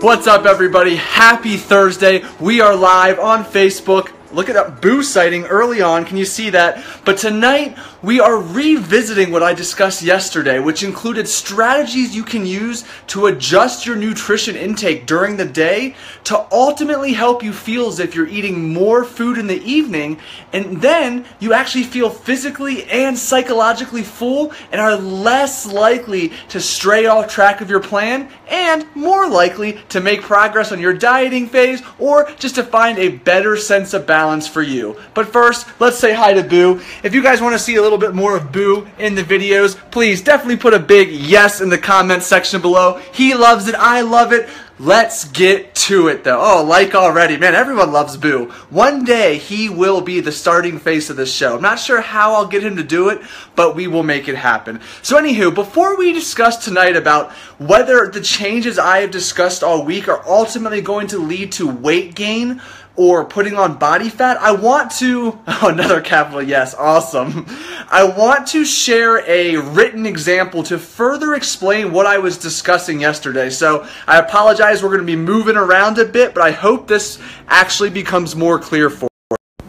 What's up, everybody? Happy Thursday. We are live on Facebook. Look at that boo sighting early on. Can you see that? But tonight, we are revisiting what I discussed yesterday, which included strategies you can use to adjust your nutrition intake during the day to ultimately help you feel as if you're eating more food in the evening, and then you actually feel physically and psychologically full and are less likely to stray off track of your plan and more likely to make progress on your dieting phase or just to find a better sense of balance for you. But first, let's say hi to Boo. If you guys want to see a little bit more of Boo in the videos, please definitely put a big yes in the comment section below. He loves it. I love it. Let's get to it though. Oh, like already. Man, everyone loves Boo. One day he will be the starting face of this show. I'm not sure how I'll get him to do it, but we will make it happen. So anywho, before we discuss tonight about whether the changes I have discussed all week are ultimately going to lead to weight gain or putting on body fat, I want to, oh, another capital yes, awesome. I want to share a written example to further explain what I was discussing yesterday. So I apologize, we're going to be moving around a bit, but I hope this actually becomes more clear for you.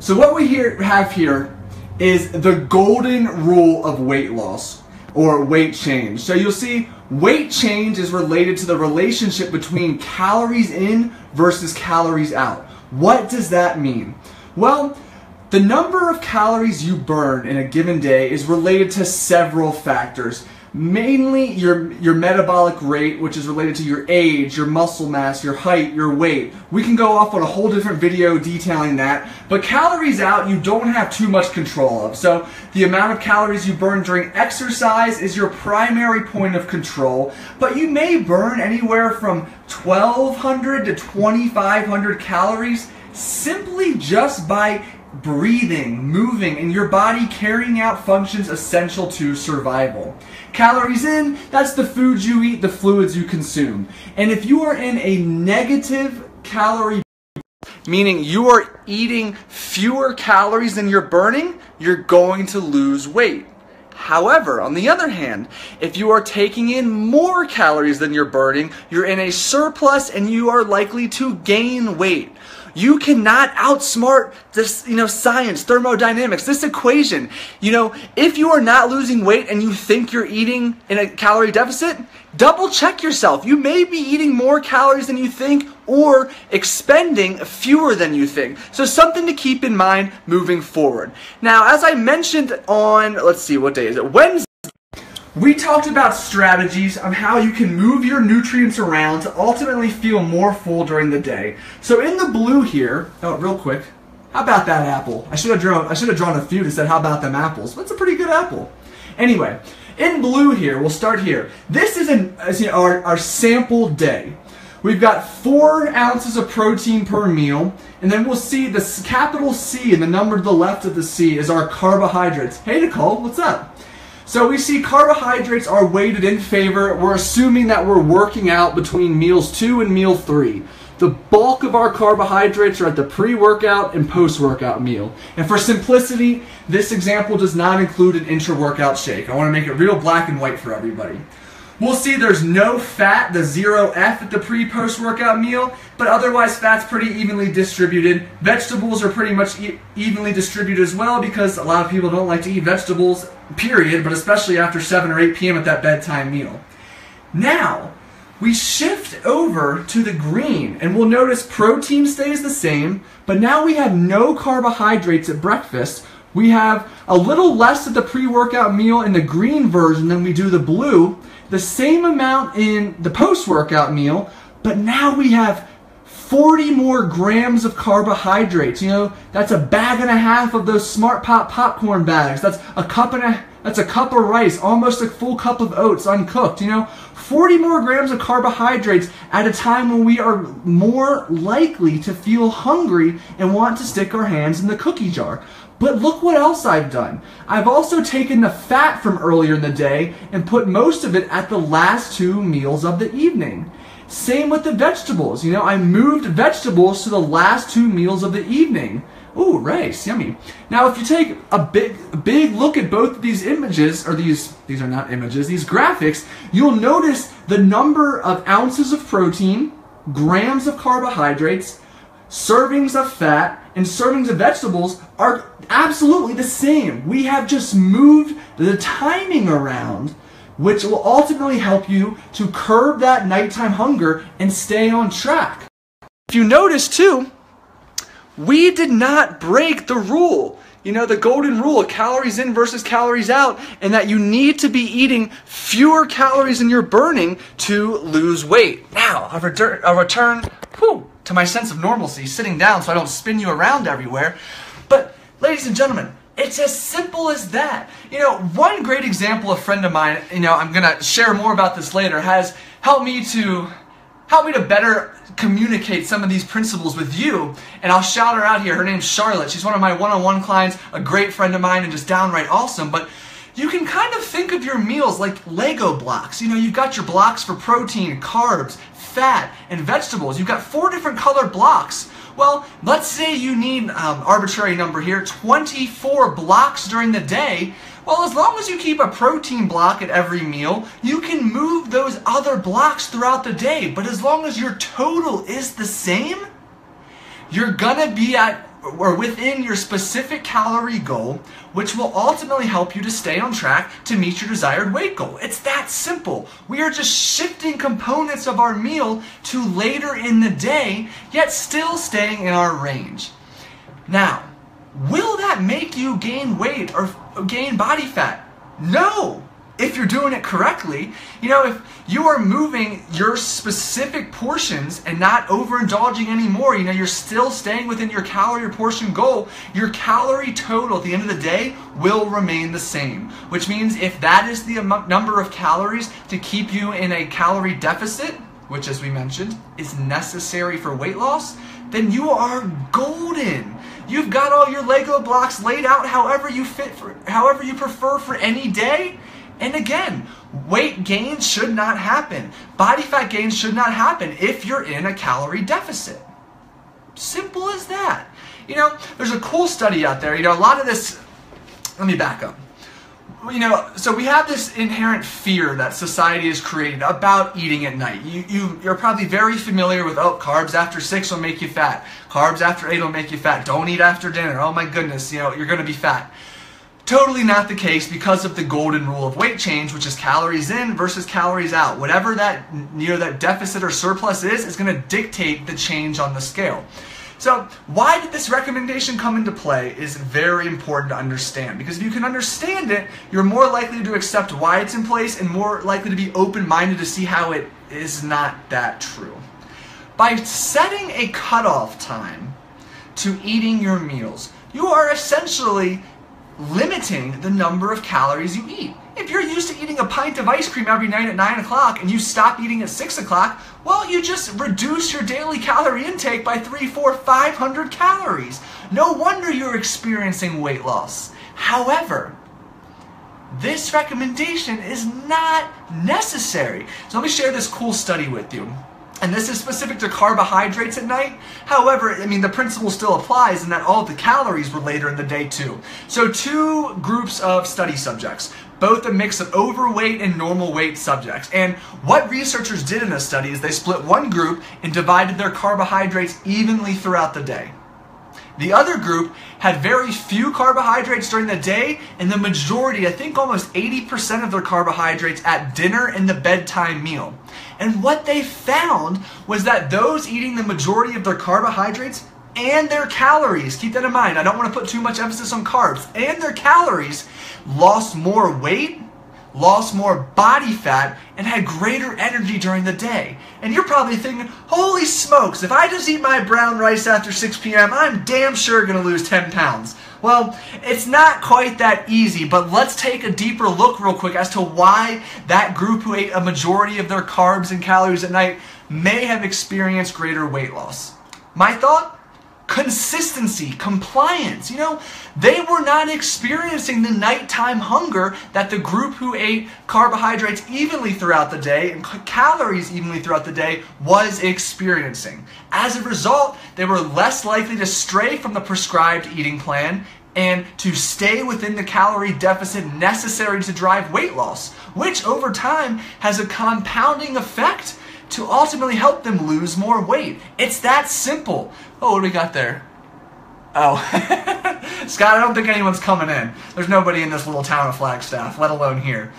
So what we have here is the golden rule of weight loss or weight change. So you'll see weight change is related to the relationship between calories in versus calories out. What does that mean? Well, the number of calories you burn in a given day is related to several factors. Mainly your metabolic rate, which is related to your age, your muscle mass, your height, your weight. We can go off on a whole different video detailing that. But calories out, you don't have too much control of. So the amount of calories you burn during exercise is your primary point of control. But you may burn anywhere from 1,200 to 2,500 calories simply just by breathing, moving, and your body carrying out functions essential to survival. Calories in, that's the foods you eat, the fluids you consume. And if you are in a negative calorie, meaning you are eating fewer calories than you're burning, you're going to lose weight. However, on the other hand, if you are taking in more calories than you're burning, you're in a surplus and you are likely to gain weight. You cannot outsmart this, science, thermodynamics, this equation. If you are not losing weight and you think you're eating in a calorie deficit, double check yourself. You may be eating more calories than you think or expending fewer than you think. So something to keep in mind moving forward. Now, as I mentioned on, let's see, what day is it? Wednesday. We talked about strategies on how you can move your nutrients around to ultimately feel more full during the day. So in the blue here, oh, real quick, how about that apple? I should have drawn a few that said, how about them apples? That's a pretty good apple. Anyway, in blue here, we'll start here. This is our sample day. We've got 4 ounces of protein per meal, and then we'll see the capital C and the number to the left of the C is our carbohydrates. Hey Nicole, what's up? So we see carbohydrates are weighted in favor. We're assuming that we're working out between meals 2 and meal 3. The bulk of our carbohydrates are at the pre-workout and post-workout meal. And for simplicity, this example does not include an intra-workout shake. I want to make it real black and white for everybody. We'll see there's no fat, the 0F at the pre-post-workout meal, but otherwise fat's pretty evenly distributed. Vegetables are pretty much evenly distributed as well because a lot of people don't like to eat vegetables, period, but especially after 7 or 8 p.m. at that bedtime meal. Now, we shift over to the green, and we'll notice protein stays the same, but now we have no carbohydrates at breakfast. We have a little less at the pre-workout meal in the green version than we do the blue, the same amount in the post-workout meal, but now we have 40 more grams of carbohydrates. That's a bag and a half of those Smart Pop popcorn bags. That's a cup of rice, almost a full cup of oats uncooked. 40 more grams of carbohydrates at a time when we are more likely to feel hungry and want to stick our hands in the cookie jar. But look what else I've done. I've also taken the fat from earlier in the day and put most of it at the last 2 meals of the evening. Same with the vegetables. I moved vegetables to the last 2 meals of the evening. Ooh, rice, yummy. Now, if you take a big look at both of these images, or these are not images, these graphics, you'll notice the number of ounces of protein, grams of carbohydrates, servings of fat, and servings of vegetables are absolutely the same. We have just moved the timing around, which will ultimately help you to curb that nighttime hunger and stay on track. If you notice too, we did not break the rule. You know, the golden rule of calories in versus calories out, and that you need to be eating fewer calories than you're burning to lose weight. Now, I'll return to my sense of normalcy, sitting down so I don't spin you around everywhere. But, ladies and gentlemen, it's as simple as that. You know, one great example, a friend of mine, you know, I'm going to share more about this later, has helped me to better communicate some of these principles with you, and I'll shout her out here. Her name's Charlotte. She's one of my one-on-one clients, a great friend of mine, and just downright awesome. But you can kind of think of your meals like Lego blocks. You know, you've got your blocks for protein, carbs, fat, and vegetables. You've got 4 different colored blocks. Well, let's say you need, arbitrary number here, 24 blocks during the day. Well, as long as you keep a protein block at every meal, you can move those other blocks throughout the day. But as long as your total is the same, you're gonna be at or within your specific calorie goal, which will ultimately help you to stay on track to meet your desired weight goal. It's that simple. We are just shifting components of our meal to later in the day, yet still staying in our range. Now, will that make you gain weight or gain body fat? No! If you're doing it correctly. You know, if you are moving your specific portions and not overindulging anymore, you know, you're still staying within your calorie or portion goal, your calorie total at the end of the day will remain the same. Which means if that is the number of calories to keep you in a calorie deficit, which as we mentioned is necessary for weight loss, then you are golden. You've got all your Lego blocks laid out however you prefer for any day. And again, weight gain should not happen. Body fat gain should not happen if you're in a calorie deficit. Simple as that. You know, there's a cool study out there. You know, a lot of this, let me back up. You know, so we have this inherent fear that society has created about eating at night. You're probably very familiar with, oh, carbs after 6 will make you fat. Carbs after 8 will make you fat. Don't eat after dinner. Oh my goodness, you know, you're going to be fat. Totally not the case because of the golden rule of weight change, which is calories in versus calories out. Whatever that, you know, that deficit or surplus is going to dictate the change on the scale. So why did this recommendation come into play is very important to understand, because if you can understand it, you're more likely to accept why it's in place and more likely to be open-minded to see how it is not that true. By setting a cutoff time to eating your meals, you are essentially limiting the number of calories you eat. If you're used to eating a pint of ice cream every night at 9 o'clock and you stop eating at 6 o'clock, well, you just reduce your daily calorie intake by 300, 400, 500 calories. No wonder you're experiencing weight loss. However, this recommendation is not necessary. So let me share this cool study with you. And this is specific to carbohydrates at night. However, I mean, the principle still applies in that all of the calories were later in the day too. So 2 groups of study subjects, both a mix of overweight and normal weight subjects. And what researchers did in this study is they split one group and divided their carbohydrates evenly throughout the day. The other group had very few carbohydrates during the day, and the majority, I think almost 80% of their carbohydrates at dinner and the bedtime meal. And what they found was that those eating the majority of their carbohydrates and their calories, keep that in mind, I don't want to put too much emphasis on carbs, and their calories lost more weight, lost more body fat, and had greater energy during the day. And you're probably thinking, holy smokes, if I just eat my brown rice after 6 p.m., I'm damn sure going to lose 10 pounds. Well, it's not quite that easy, but let's take a deeper look real quick as to why that group who ate a majority of their carbs and calories at night may have experienced greater weight loss. My thought? consistency, compliance. You know, they were not experiencing the nighttime hunger that the group who ate carbohydrates evenly throughout the day and calories evenly throughout the day was experiencing. As a result, they were less likely to stray from the prescribed eating plan and to stay within the calorie deficit necessary to drive weight loss, which over time has a compounding effect to ultimately help them lose more weight. It's that simple. Oh, what do we got there? Oh, Scott, I don't think anyone's coming in. There's nobody in this little town of Flagstaff, let alone here.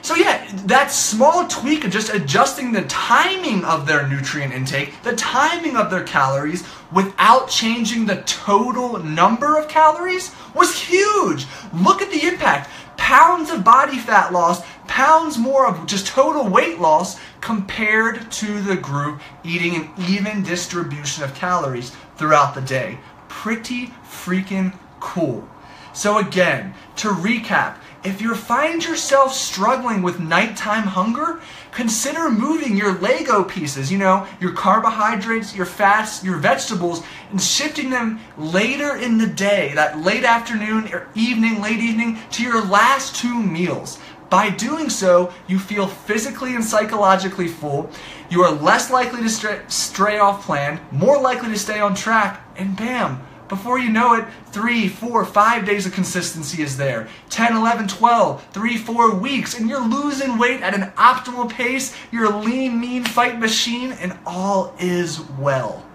So yeah, that small tweak of just adjusting the timing of their nutrient intake, the timing of their calories, without changing the total number of calories was huge. Look at the impact. Pounds of body fat loss, pounds more of just total weight loss compared to the group eating an even distribution of calories throughout the day. Pretty freaking cool. So again, to recap, if you find yourself struggling with nighttime hunger, consider moving your Lego pieces, you know, your carbohydrates, your fats, your vegetables, and shifting them later in the day, that late afternoon or evening, late evening, to your last 2 meals. By doing so, you feel physically and psychologically full, you are less likely to stray off plan, more likely to stay on track, and bam, before you know it, 3, 4, 5 days of consistency is there. 10, 11, 12, 3, 4 weeks, and you're losing weight at an optimal pace. You're a lean, mean fight machine, and all is well.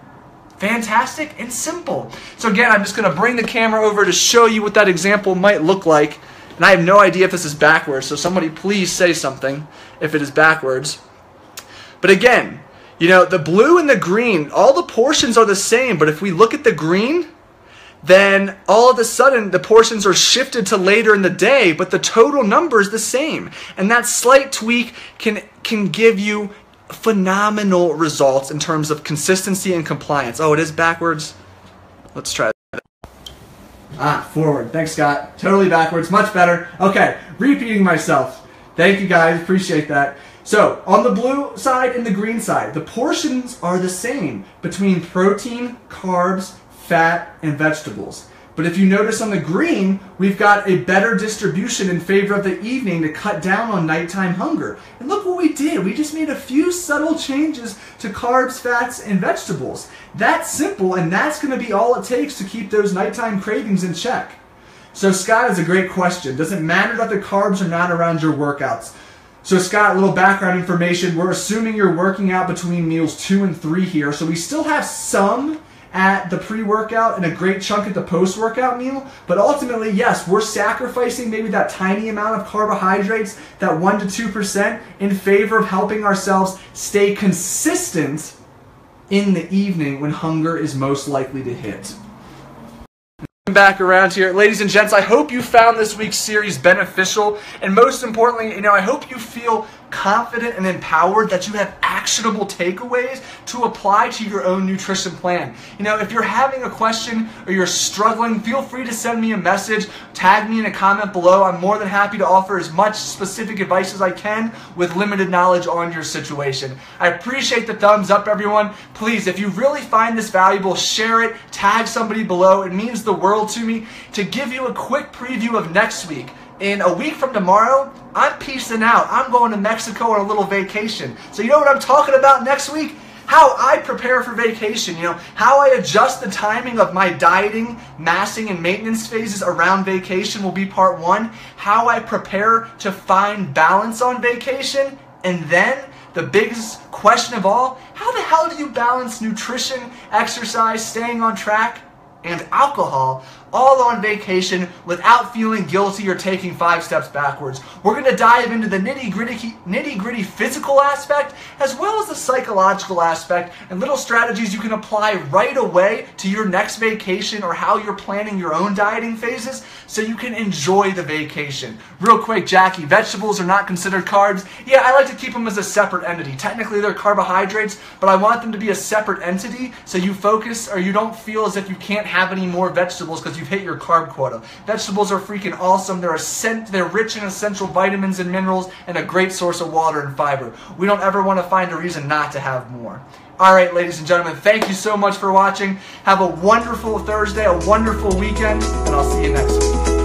Fantastic and simple. So again, I'm just going to bring the camera over to show you what that example might look like. And I have no idea if this is backwards, so somebody please say something if it is backwards. But again, you know, the blue and the green, all the portions are the same, but if we look at the green, then all of a sudden the portions are shifted to later in the day, but the total number is the same. And that slight tweak can give you phenomenal results in terms of consistency and compliance. Oh, it is backwards? Let's try that. Ah, forward. Thanks, Scott. Totally backwards. Much better. Okay, repeating myself. Thank you, guys. Appreciate that. So, on the blue side and the green side, the portions are the same between protein, carbs, fat, and vegetables. But if you notice on the green, we've got a better distribution in favor of the evening to cut down on nighttime hunger. And look what we did. We just made a few subtle changes to carbs, fats, and vegetables. That's simple, and that's going to be all it takes to keep those nighttime cravings in check. So Scott has a great question. Does it matter that the carbs are not around your workouts? So Scott, a little background information. We're assuming you're working out between meals 2 and 3 here. So we still have some at the pre-workout and a great chunk at the post-workout meal. But ultimately, yes, we're sacrificing maybe that tiny amount of carbohydrates, that 1 to 2%, in favor of helping ourselves stay consistent in the evening when hunger is most likely to hit. Back around here. Ladies and gents, I hope you found this week's series beneficial, and most importantly, I hope you feel confident and empowered that you have actionable takeaways to apply to your own nutrition plan. If you're having a question or you're struggling, feel free to send me a message, tag me in a comment below. I'm more than happy to offer as much specific advice as I can with limited knowledge on your situation. I appreciate the thumbs up, everyone. Please, if you really find this valuable, share it, tag somebody below. It means the world to me. To give you a quick preview of next week, in a week from tomorrow, I'm peacing out. I'm going to Mexico on a little vacation. So you know what I'm talking about next week? How I prepare for vacation, how I adjust the timing of my dieting, massing, and maintenance phases around vacation will be part 1. How I prepare to find balance on vacation, and then the biggest question of all, how the hell do you balance nutrition, exercise, staying on track, and alcohol all on vacation without feeling guilty or taking 5 steps backwards? We're going to dive into the nitty-gritty physical aspect as well as the psychological aspect and little strategies you can apply right away to your next vacation or how you're planning your own dieting phases so you can enjoy the vacation. Real quick, Jackie, vegetables are not considered carbs. Yeah, I like to keep them as a separate entity. Technically, they're carbohydrates, but I want them to be a separate entity so you focus or you don't feel as if you can't have any more vegetables because you've hit your carb quota. Vegetables are freaking awesome. They're rich in essential vitamins and minerals and a great source of water and fiber. We don't ever want to find a reason not to have more. All right, ladies and gentlemen, thank you so much for watching. Have a wonderful Thursday, a wonderful weekend, and I'll see you next week.